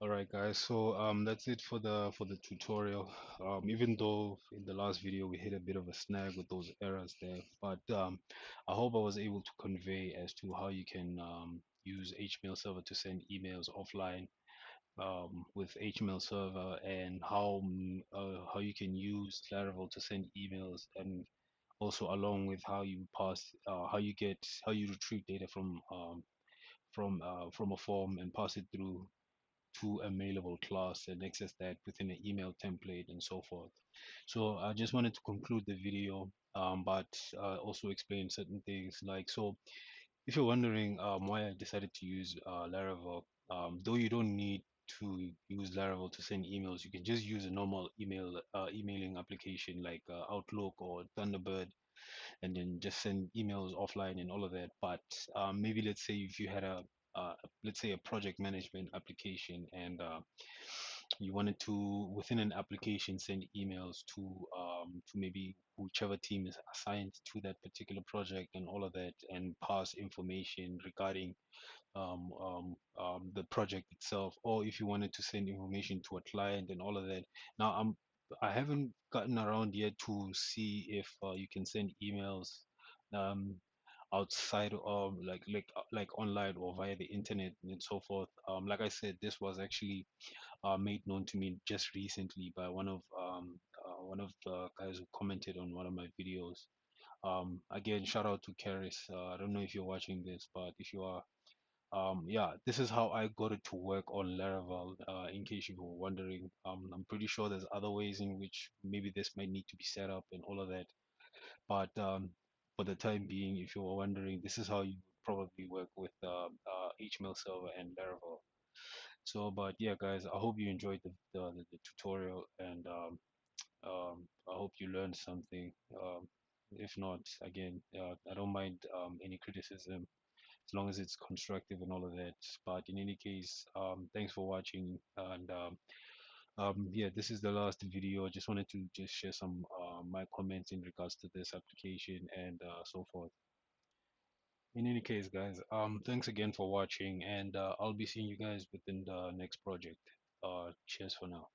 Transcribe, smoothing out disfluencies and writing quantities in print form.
All right, guys. So that's it for the tutorial. Even though in the last video we hit a bit of a snag with those errors there, but I hope I was able to convey as to how you can use Hmailserver to send emails offline with Hmailserver, and how you can use Laravel to send emails, and also along with how you get how you retrieve data from a form and pass it through to a mailable class and access that within an email template and so forth. So I just wanted to conclude the video, but also explain certain things. Like, so if you're wondering why I decided to use Laravel, though you don't need to use Laravel to send emails, you can just use a normal emailing application like Outlook or Thunderbird, and then just send emails offline and all of that. But maybe let's say if you had let's say a project management application, and you wanted to within an application send emails to maybe whichever team is assigned to that particular project and all of that, and pass information regarding the project itself, or if you wanted to send information to a client and all of that. Now, I haven't gotten around yet to see if you can send emails um, outside of like online or via the internet and so forth. Like I said, this was actually made known to me just recently by one of the guys who commented on one of my videos. Again, shout out to Karis. I don't know if you're watching this, but if you are, yeah, this is how I got it to work on Laravel. In case you were wondering, I'm pretty sure there's other ways in which maybe this might need to be set up and all of that. But for the time being, if you were wondering, this is how you would probably work with Hmailserver and Laravel. So, but yeah, guys, I hope you enjoyed the tutorial, and I hope you learned something. If not, again, I don't mind any criticism as long as it's constructive and all of that. But in any case, thanks for watching, and yeah, this is the last video. I just wanted to just share some my comments in regards to this application and so forth. In any case, guys, thanks again for watching, and I'll be seeing you guys within the next project. Cheers for now.